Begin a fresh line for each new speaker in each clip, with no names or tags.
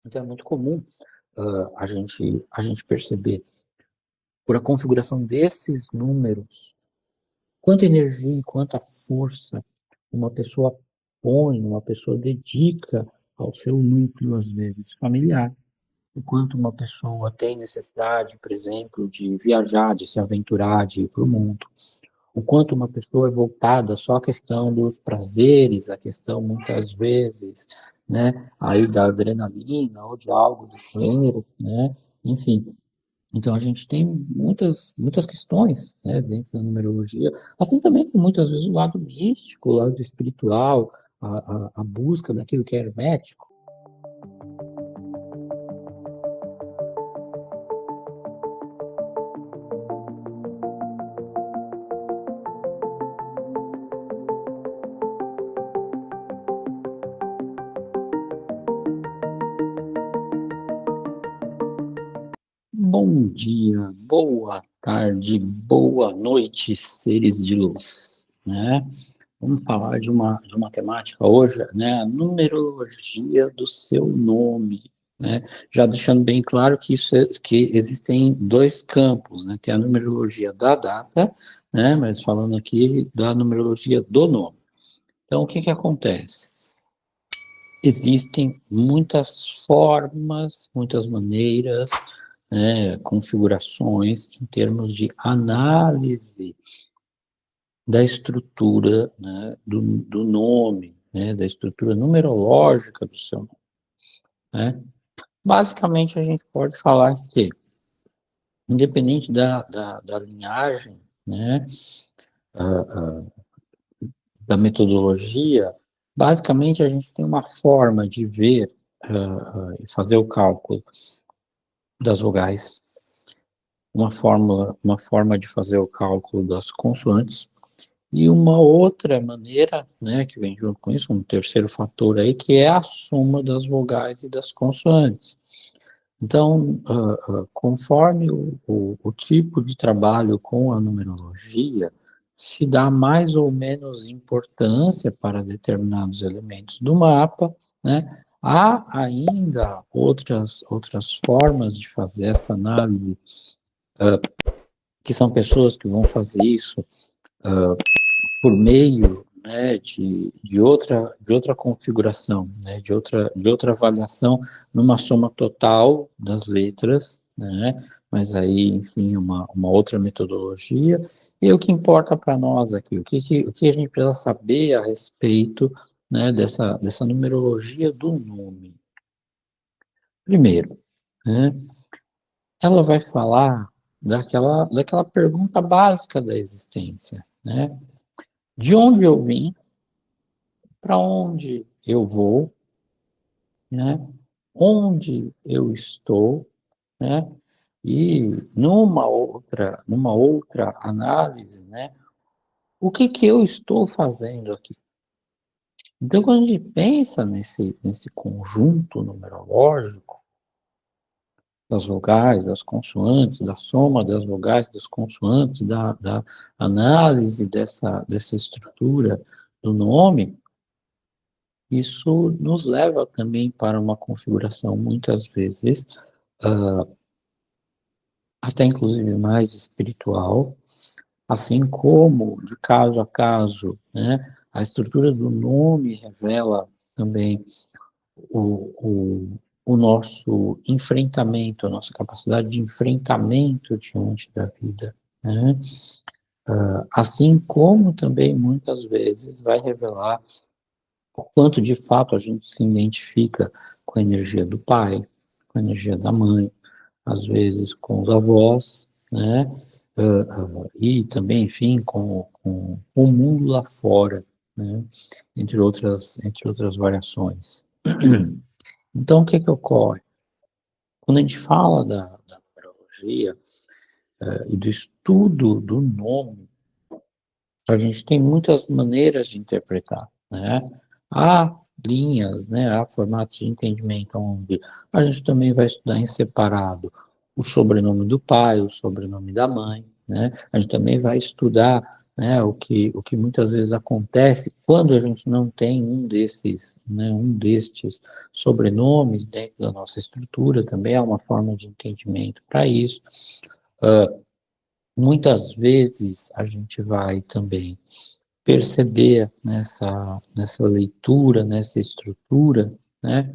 Então é muito comum a gente perceber, por a configuração desses números, quanta energia e quanta força uma pessoa põe, uma pessoa dedica ao seu núcleo, às vezes, familiar. O quanto uma pessoa tem necessidade, por exemplo, de viajar, de se aventurar, de ir para o mundo. O quanto uma pessoa é voltada só à questão dos prazeres, a questão, muitas vezes, né, aí da adrenalina ou de algo do gênero, né, enfim. Então, a gente tem muitas questões, né, dentro da numerologia, assim também como muitas vezes o lado místico, o lado espiritual, a busca daquilo que é hermético. Bom dia, boa tarde, boa noite, seres de luz, né? Vamos falar de uma temática hoje, né? A numerologia do seu nome, né? Já deixando bem claro que que existem dois campos, né? Tem a numerologia da data, né? Mas falando aqui da numerologia do nome. Então, o que que acontece? Existem muitas formas, muitas maneiras, né, configurações em termos de análise da estrutura, né, do nome, né, da estrutura numerológica do seu nome, né? Basicamente, a gente pode falar que, independente da linhagem, né, da metodologia, basicamente a gente tem uma forma de ver e fazer o cálculo das vogais, uma forma de fazer o cálculo das consoantes, e uma outra maneira, né, que vem junto com isso, um terceiro fator aí, que é a soma das vogais e das consoantes. Então, conforme o tipo de trabalho com a numerologia, se dá mais ou menos importância para determinados elementos do mapa, né? Há ainda outras formas de fazer essa análise, que são pessoas que vão fazer isso por meio, né, de outra configuração, né, de outra avaliação numa soma total das letras, né, mas aí, enfim, uma outra metodologia. E o que importa para nós aqui, o que a gente precisa saber a respeito, né, dessa numerologia do nome? Primeiro, né, ela vai falar daquela pergunta básica da existência, né? De onde eu vim, para onde eu vou, né? Onde eu estou, né? E numa outra análise, né? O que que eu estou fazendo aqui? Então, quando a gente pensa nesse conjunto numerológico das vogais, das consoantes, da soma das vogais, das consoantes, da análise dessa estrutura do nome, isso nos leva também para uma configuração, muitas vezes, até inclusive mais espiritual, assim como, de caso a caso, né, a estrutura do nome revela também o nosso enfrentamento, a nossa capacidade de enfrentamento diante da vida, né? Assim como também, muitas vezes, vai revelar o quanto de fato a gente se identifica com a energia do pai, com a energia da mãe, às vezes com os avós, né? E também, enfim, com o mundo lá fora, né? Entre outras variações. Então, o que que ocorre? Quando a gente fala da numerologia, e do estudo do nome, a gente tem muitas maneiras de interpretar, né? Há linhas, né? Há formatos de entendimento onde a gente também vai estudar em separado o sobrenome do pai, o sobrenome da mãe, né? A gente também vai estudar né, o que muitas vezes acontece quando a gente não tem um desses, né, um destes sobrenomes dentro da nossa estrutura, também é uma forma de entendimento para isso. Muitas vezes a gente vai também perceber nessa leitura, nessa estrutura, né,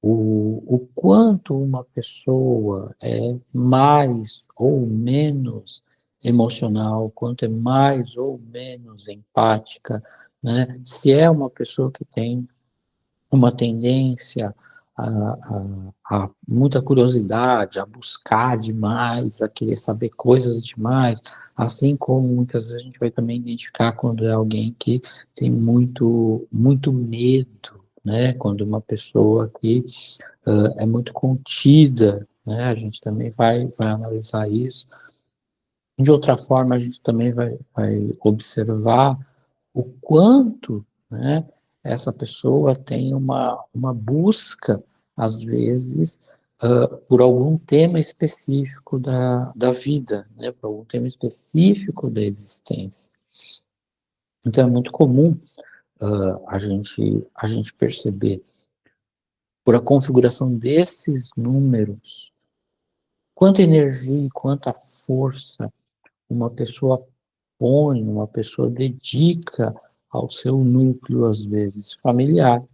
o quanto uma pessoa é mais ou menos emocional, quanto é mais ou menos empática, né? Se é uma pessoa que tem uma tendência a muita curiosidade, a buscar demais, a querer saber coisas demais, assim como muitas vezes a gente vai também identificar quando é alguém que tem muito medo, né? Quando uma pessoa que é muito contida, né? A gente também vai analisar isso. De outra forma, a gente também vai observar o quanto, né, essa pessoa tem uma busca, às vezes, por algum tema específico da vida, né, por algum tema específico da existência. Então, é muito comum a gente perceber, por a configuração desses números, quanta energia e quanta força uma pessoa põe, uma pessoa dedica ao seu núcleo, às vezes, familiar.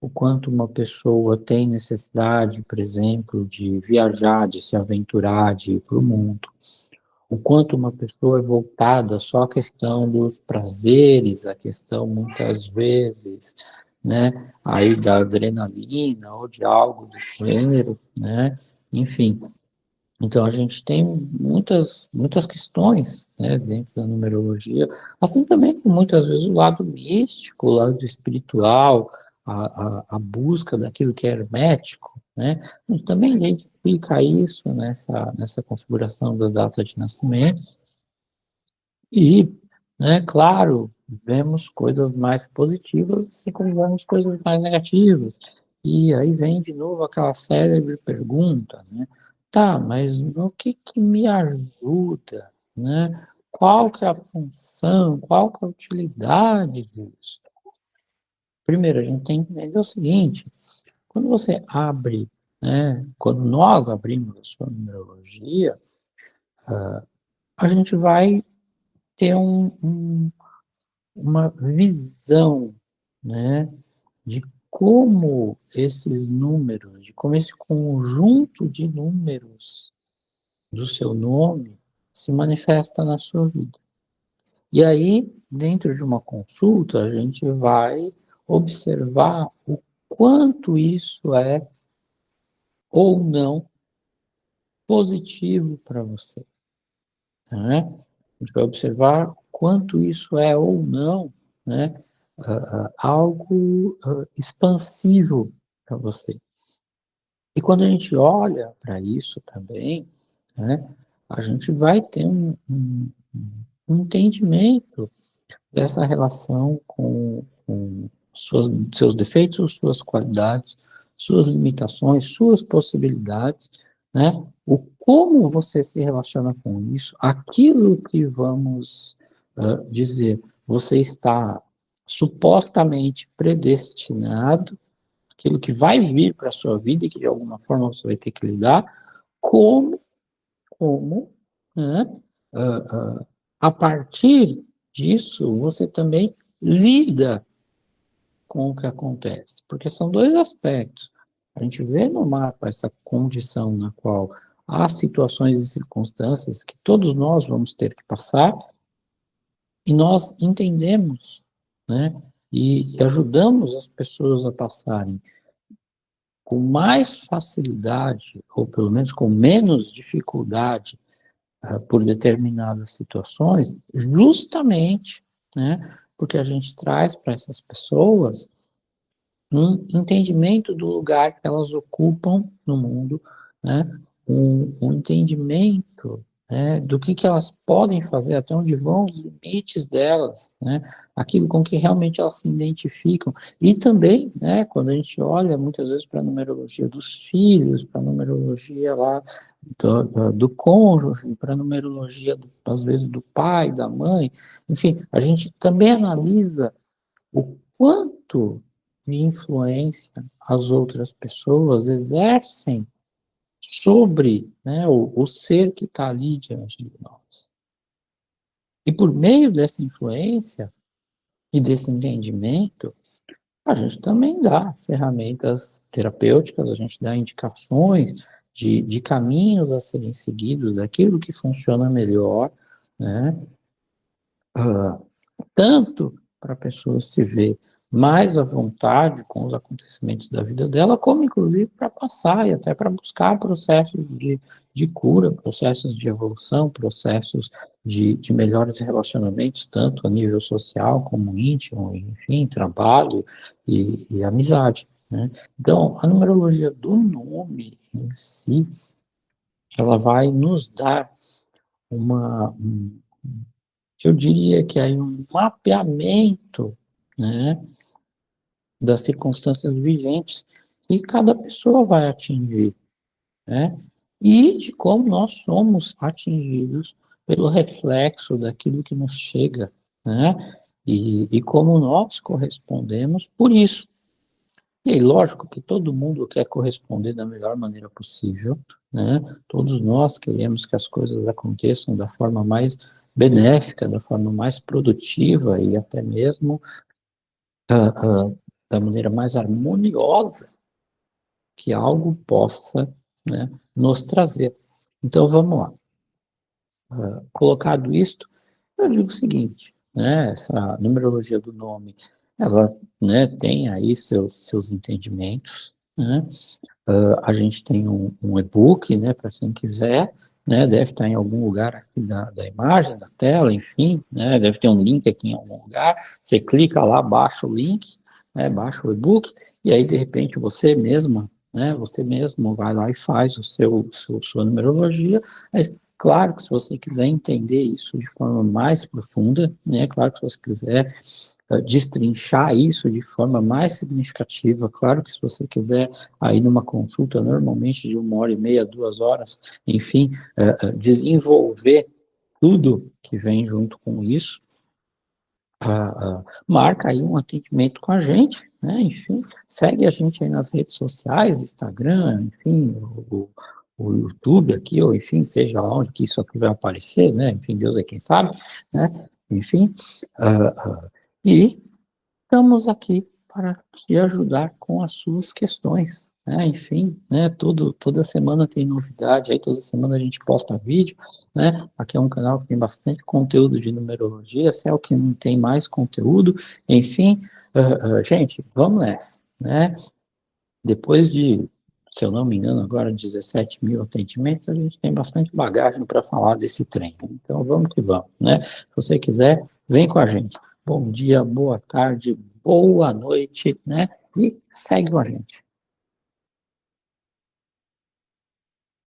O quanto uma pessoa tem necessidade, por exemplo, de viajar, de se aventurar, de ir para o mundo. O quanto uma pessoa é voltada só à questão dos prazeres, a questão, muitas vezes, né, aí da adrenalina ou de algo do gênero, né, enfim. Então, a gente tem muitas questões, né, dentro da numerologia, assim também como muitas vezes o lado místico, o lado espiritual, a busca daquilo que é hermético, né, mas também a gente explica isso nessa configuração da data de nascimento, e, né, claro, vemos coisas mais positivas, assim como vemos coisas mais negativas. E aí vem de novo aquela célebre pergunta, né? Tá, mas no que me ajuda, né? Qual que é a função, qual que é a utilidade disso? Primeiro, a gente tem que entender o seguinte, quando você abre, né, quando nós abrimos a sua numerologia, a gente vai ter uma visão, né, de como esses números, de como esse conjunto de números do seu nome se manifesta na sua vida. E aí, dentro de uma consulta, a gente vai observar o quanto isso é ou não positivo para você, né? A gente vai observar quanto isso é ou não, né, algo expansivo para você. E quando a gente olha para isso também, né, a gente vai ter um entendimento dessa relação com seus defeitos, suas qualidades, suas limitações, suas possibilidades, né? O como você se relaciona com isso, aquilo que vamos dizer, você está supostamente predestinado, aquilo que vai vir para a sua vida e que de alguma forma você vai ter que lidar, como, como, né, a partir disso, você também lida com o que acontece, porque são dois aspectos. A gente vê no mapa essa condição na qual há situações e circunstâncias que todos nós vamos ter que passar, e nós entendemos, né, e ajudamos as pessoas a passarem com mais facilidade, ou pelo menos com menos dificuldade, por determinadas situações, justamente, né, porque a gente traz para essas pessoas um entendimento do lugar que elas ocupam no mundo, né, um entendimento né, do que elas podem fazer, até onde vão os limites delas, né, aquilo com que realmente elas se identificam. E também, né, quando a gente olha muitas vezes para a numerologia dos filhos, para a numerologia lá do cônjuge, para a numerologia, às vezes, do pai, da mãe, enfim, a gente também analisa o quanto de influência as outras pessoas exercem sobre, né, o ser que está ali diante de nós. E por meio dessa influência e desse entendimento, a gente também dá ferramentas terapêuticas, a gente dá indicações de caminhos a serem seguidos, daquilo que funciona melhor, né? Ah, tanto para a pessoa se ver mais à vontade com os acontecimentos da vida dela, como inclusive para passar e até para buscar processos de cura, processos de evolução, processos de melhores relacionamentos, tanto a nível social como íntimo, enfim, trabalho e amizade, né? Então, a numerologia do nome em si, ela vai nos dar eu diria que aí um mapeamento, né, das circunstâncias vigentes que cada pessoa vai atingir, né, e de como nós somos atingidos pelo reflexo daquilo que nos chega, né, e como nós correspondemos por isso. E aí, lógico que todo mundo quer corresponder da melhor maneira possível, né? Todos nós queremos que as coisas aconteçam da forma mais benéfica, da forma mais produtiva e até mesmo da maneira mais harmoniosa que algo possa, né, nos trazer. Então, vamos lá. Colocado isto, eu digo o seguinte, né, essa numerologia do nome, ela, né, tem aí seus entendimentos, né. A gente tem um e-book, né, para quem quiser, né, deve estar em algum lugar aqui da imagem, da tela, enfim, né, deve ter um link aqui em algum lugar, você clica lá, baixa o link, né, baixa o e-book, e aí, de repente, você mesma, né, você mesmo vai lá e faz sua numerologia, mas, claro que se você quiser entender isso de forma mais profunda, né, claro que se você quiser destrinchar isso de forma mais significativa, claro que se você quiser aí numa consulta normalmente de 1 hora e meia, 2 horas, enfim, desenvolver tudo que vem junto com isso, marca aí um atendimento com a gente, né? Enfim, segue a gente aí nas redes sociais, Instagram, enfim, o YouTube aqui, ou enfim, seja onde que isso aqui vai aparecer, né? Enfim, Deus é quem sabe, né? Enfim, e estamos aqui para te ajudar com as suas questões, né? Enfim, né? Toda semana tem novidade, aí toda semana a gente posta vídeo, né? Aqui é um canal que tem bastante conteúdo de numerologia, se é o que não tem mais conteúdo, enfim, gente, vamos nessa, né? Depois de, se eu não me engano, agora 17 mil atendimentos, a gente tem bastante bagagem para falar desse trem. Então, vamos que vamos, né? Se você quiser, vem com a gente. Bom dia, boa tarde, boa noite, né? E segue com a gente.